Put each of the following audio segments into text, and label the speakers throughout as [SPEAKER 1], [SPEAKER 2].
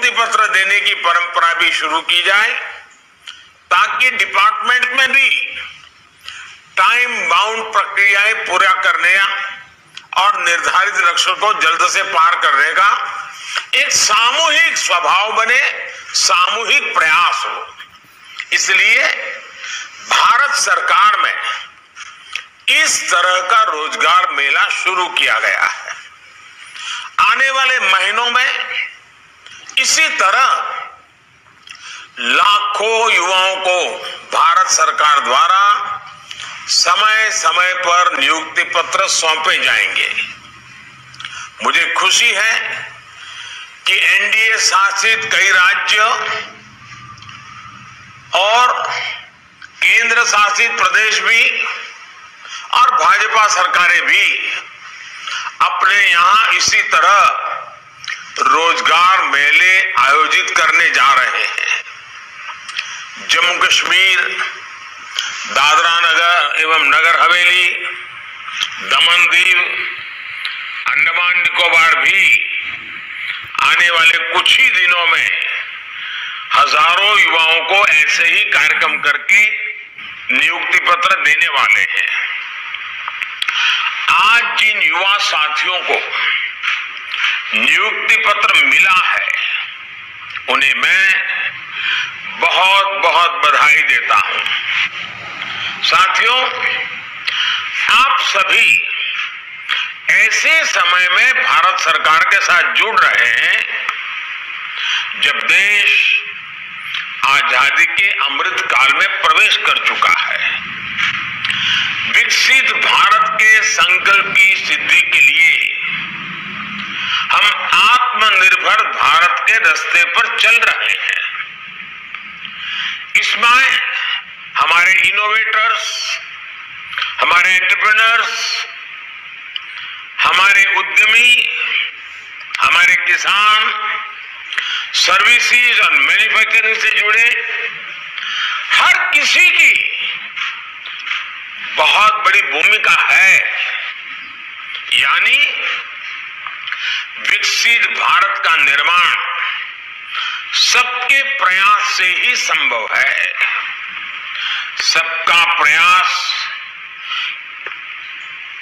[SPEAKER 1] नियुक्ति पत्र देने की परंपरा भी शुरू की जाए, ताकि डिपार्टमेंट में भी टाइम बाउंड प्रक्रियाएं पूरा करने और निर्धारित लक्ष्य को जल्द से पार करने का एक सामूहिक स्वभाव बने, सामूहिक प्रयास हो। इसलिए भारत सरकार में इस तरह का रोजगार मेला शुरू किया गया है। आने वाले महीनों में इसी तरह लाखों युवाओं को भारत सरकार द्वारा समय समय पर नियुक्ति पत्र सौंपे जाएंगे। मुझे खुशी है कि एनडीए शासित कई राज्य और केंद्र शासित प्रदेश भी और भाजपा सरकारें भी अपने यहां इसी तरह रोजगार मेले आयोजित करने जा रहे हैं। जम्मू कश्मीर, दादरा नगर एवं नगर हवेली, दमन दीव, अंडमान निकोबार भी आने वाले कुछ ही दिनों में हजारों युवाओं को ऐसे ही कार्यक्रम करके नियुक्ति पत्र देने वाले हैं। आज जिन युवा साथियों को नियुक्ति पत्र मिला है, उन्हें मैं बहुत बहुत बधाई देता हूं। साथियों, आप सभी ऐसे समय में भारत सरकार के साथ जुड़ रहे हैं जब देश आजादी के अमृत काल में प्रवेश कर चुका है। विकसित भारत के संकल्प की सिद्धि के लिए हम आत्मनिर्भर भारत के रास्ते पर चल रहे हैं। इसमें हमारे इनोवेटर्स, हमारे एंटरप्रेन्योर्स, हमारे उद्यमी, हमारे किसान, सर्विसेज और मैन्युफैक्चरिंग से जुड़े हर किसी की बहुत बड़ी भूमिका है। यानी विकसित भारत का निर्माण सबके प्रयास से ही संभव है। सबका प्रयास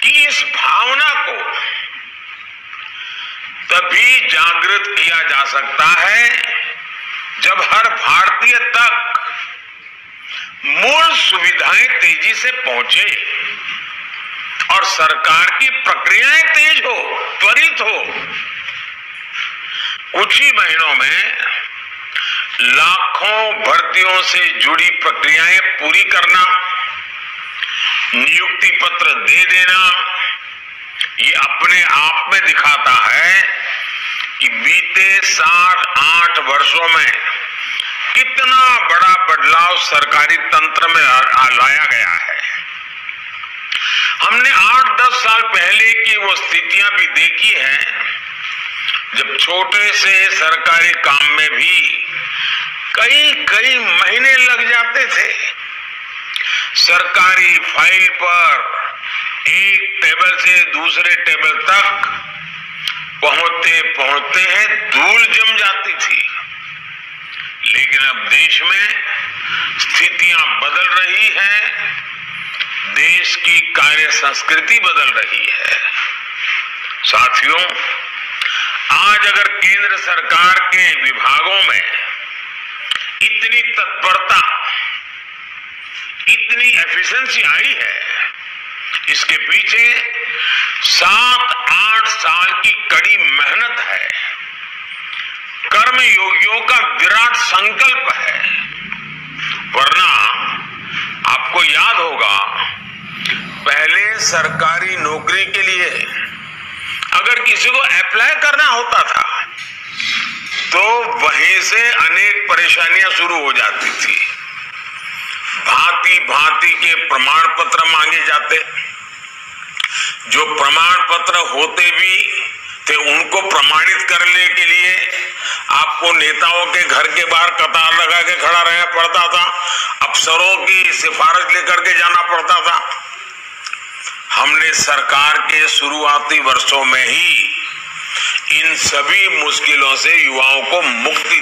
[SPEAKER 1] की इस भावना को तभी जागृत किया जा सकता है जब हर भारतीय तक मूल सुविधाएं तेजी से पहुंचे और सरकार की प्रक्रियाएं तेज हो, त्वरित हो। कुछ ही महीनों में लाखों भर्तियों से जुड़ी प्रक्रियाएं पूरी करना, नियुक्ति पत्र दे देना, ये अपने आप में दिखाता है कि बीते 7-8 वर्षों में कितना बड़ा बदलाव सरकारी तंत्र में लाया गया है। हमने 8-10 साल पहले की वो स्थितियां भी देखी हैं जब छोटे से सरकारी काम में भी कई महीने लग जाते थे। सरकारी फाइल पर एक टेबल से दूसरे टेबल तक पहुंचते पहुंचते धूल जम जाती थी। लेकिन अब देश में स्थितियां बदल रही हैं, देश की कार्य संस्कृति बदल रही है। साथियों, आज अगर केंद्र सरकार के विभागों में इतनी तत्परता, इतनी एफिशिएंसी आई है, इसके पीछे 7-8 साल की कड़ी मेहनत है, कर्मयोगियों का विराट संकल्प है। वरना आपको याद होगा, पहले सरकारी नौकरी के लिए अगर किसी को अप्लाई करना होता था तो वहीं से अनेक परेशानियां शुरू हो जाती थी। भांति भांति के प्रमाण पत्र मांगे जाते, जो प्रमाण पत्र होते भी थे उनको प्रमाणित करने के लिए आपको नेताओं के घर के बाहर कतार लगा के खड़ा रहना पड़ता था, अफसरों की सिफारिश लेकर के जाना पड़ता था। हमने सरकार के शुरुआती वर्षों में ही इन सभी मुश्किलों से युवाओं को मुक्ति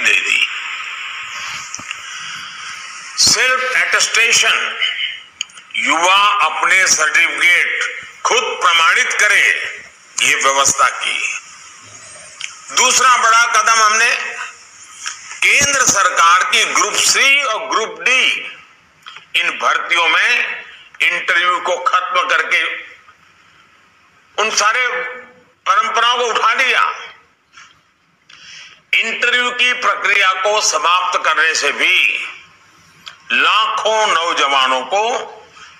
[SPEAKER 1] सेल्फ एटेस्टेशन, युवा अपने सर्टिफिकेट खुद प्रमाणित करे, ये व्यवस्था की। दूसरा बड़ा कदम हमने केंद्र सरकार की ग्रुप सी और ग्रुप डी इन भर्तियों में इंटरव्यू को खत्म करके उन सारे परंपराओं को उठा दिया। इंटरव्यू की प्रक्रिया को समाप्त करने से भी लाखों नौजवानों को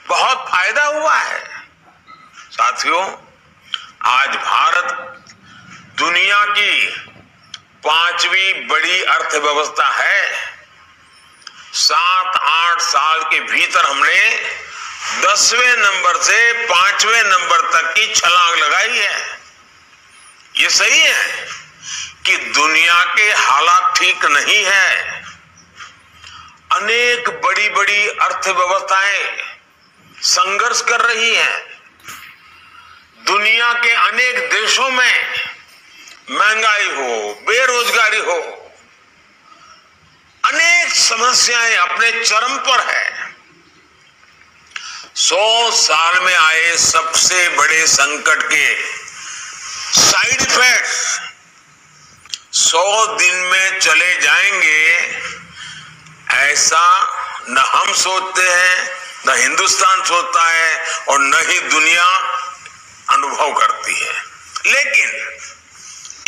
[SPEAKER 1] बहुत फायदा हुआ है। साथियों, आज भारत दुनिया की 5वीं बड़ी अर्थव्यवस्था है। 7-8 साल के भीतर हमने 10वें नंबर से 5वें नंबर तक की छलांग लगाई है। ये सही है कि दुनिया के हालात ठीक नहीं है। अनेक बड़ी बड़ी अर्थव्यवस्थाएं संघर्ष कर रही हैं। दुनिया के अनेक देशों में महंगाई हो, बेरोजगारी हो, अनेक समस्याएं अपने चरम पर है। 100 साल में आए सबसे बड़े संकट के साइड इफेक्ट्स 100 दिन में चले जाएंगे, ऐसा न हम सोचते हैं, न हिंदुस्तान सोचता है और न ही दुनिया अनुभव करती है। लेकिन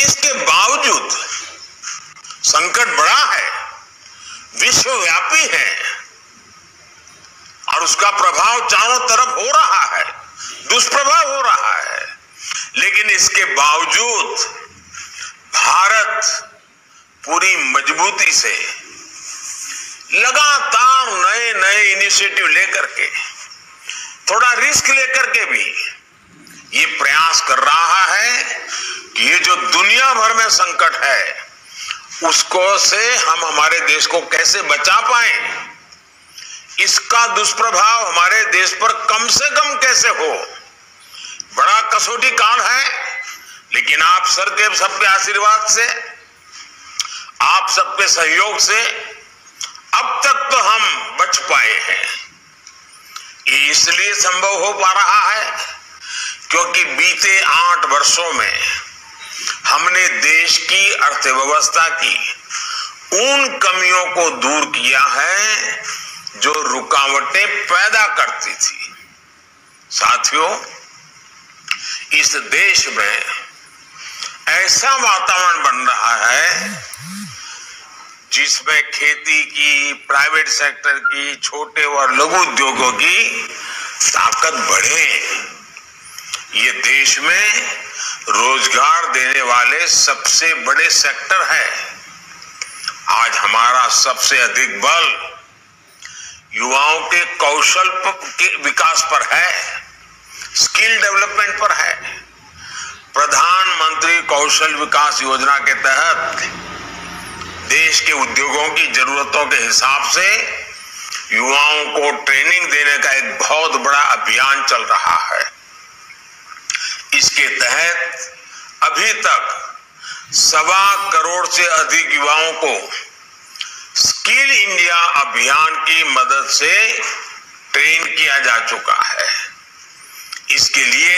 [SPEAKER 1] इसके बावजूद संकट बड़ा है, विश्वव्यापी है और उसका प्रभाव चारों तरफ हो रहा है, दुष्प्रभाव हो रहा है। लेकिन इसके बावजूद भारत पूरी मजबूती से लगातार नए नए इनिशिएटिव लेकर के, थोड़ा रिस्क लेकर के भी ये प्रयास कर रहा है कि ये जो दुनिया भर में संकट है उसको से हम हमारे देश को कैसे बचा पाए, इसका दुष्प्रभाव हमारे देश पर कम से कम कैसे हो। बड़ा कसौटी काल है, लेकिन आप सबके आशीर्वाद से, आप सबके सहयोग से अब तक तो हम बच पाए हैं। ये इसलिए संभव हो पा रहा है क्योंकि बीते 8 वर्षों में हमने देश की अर्थव्यवस्था की उन कमियों को दूर किया है जो रुकावटें पैदा करती थी। साथियों, इस देश में ऐसा वातावरण बन रहा है जिसमें खेती की, प्राइवेट सेक्टर की, छोटे और लघु उद्योगों की ताकत बढ़े। ये देश में रोजगार देने वाले सबसे बड़े सेक्टर है। आज हमारा सबसे अधिक बल युवाओं के कौशल के विकास पर है, स्किल डेवलपमेंट पर है। प्रधानमंत्री कौशल विकास योजना के तहत देश के उद्योगों की जरूरतों के हिसाब से युवाओं को ट्रेनिंग देने का एक बहुत बड़ा अभियान चल रहा है। इसके तहत अभी तक 1.25 करोड़ से अधिक युवाओं को स्किल इंडिया अभियान की मदद से ट्रेन किया जा चुका है। इसके लिए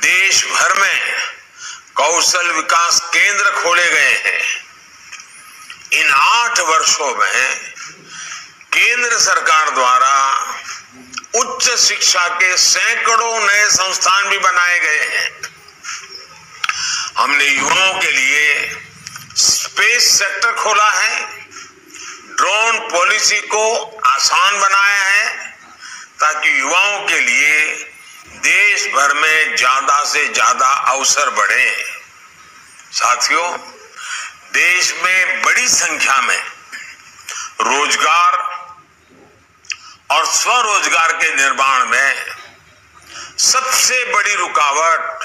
[SPEAKER 1] देश भर में कौशल विकास केंद्र खोले गए हैं। इन 8 वर्षों में केंद्र सरकार द्वारा उच्च शिक्षा के सैकड़ों नए संस्थान भी बनाए गए हैं। हमने युवाओं के लिए स्पेस सेक्टर खोला है, ड्रोन पॉलिसी को आसान बनाया है ताकि युवाओं के लिए देश भर में ज्यादा से ज्यादा अवसर बढ़े। साथियों, देश में बड़ी संख्या में रोजगार और स्वरोजगार के निर्माण में सबसे बड़ी रुकावट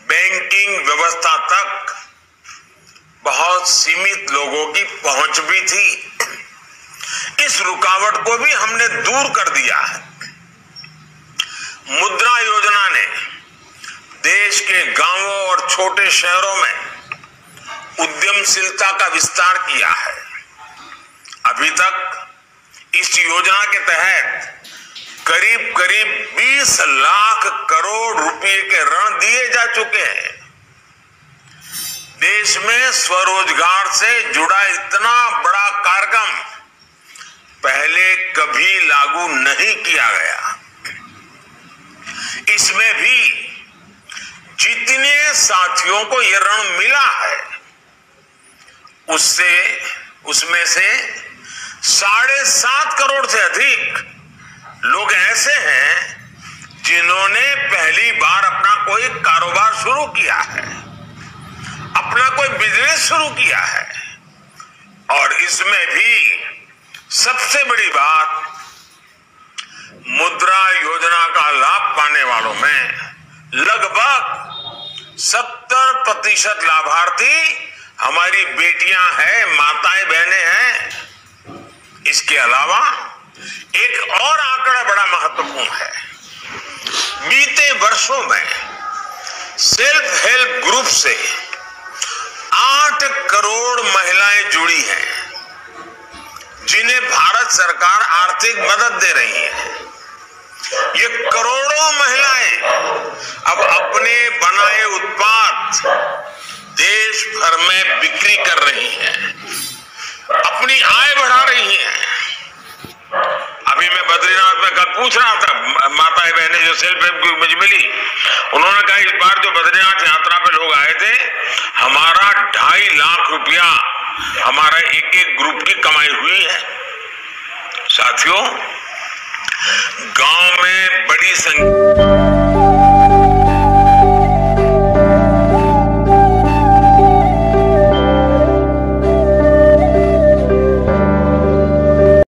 [SPEAKER 1] बैंकिंग व्यवस्था तक बहुत सीमित लोगों की पहुंच भी थी। इस रुकावट को भी हमने दूर कर दिया है। मुद्रा योजना ने देश के गांवों और छोटे शहरों में उद्यमशीलता का विस्तार किया है। अभी तक इस योजना के तहत करीब करीब 20 लाख करोड़ रुपए के ऋण दिए जा चुके हैं। देश में स्वरोजगार से जुड़ा इतना बड़ा कार्यक्रम पहले कभी लागू नहीं किया गया। इसमें भी जितने साथियों को यह ऋण मिला है उसमें से 7.5 करोड़ से अधिक लोग ऐसे हैं जिन्होंने पहली बार अपना कोई कारोबार शुरू किया है, अपना कोई बिजनेस शुरू किया है। और इसमें भी सबसे बड़ी बात, मुद्रा योजना का लाभ पाने वालों में लगभग 70% लाभार्थी हमारी बेटियां हैं, माताएं बहनें हैं। इसके अलावा एक और आंकड़ा बड़ा महत्वपूर्ण है। बीते वर्षों में सेल्फ हेल्प ग्रुप से 8 करोड़ महिलाएं जुड़ी हैं, जिन्हें भारत सरकार आर्थिक मदद दे रही है। ये करोड़ों महिलाएं अब अपने बनाए उत्पाद देश भर में बिक्री कर रही हैं, अपनी आय बढ़ा रही हैं। अभी मैं बद्रीनाथ में कल पूछ रहा था, माताएं बहनें जो सेल्फ हेल्प ग्रुप मुझे मिली, उन्होंने कहा इस बार जो बद्रीनाथ यात्रा पे लोग आए थे, हमारा 2.5 लाख रुपया हमारा एक ग्रुप की कमाई हुई है। साथियों, गांव में बड़ी संख्या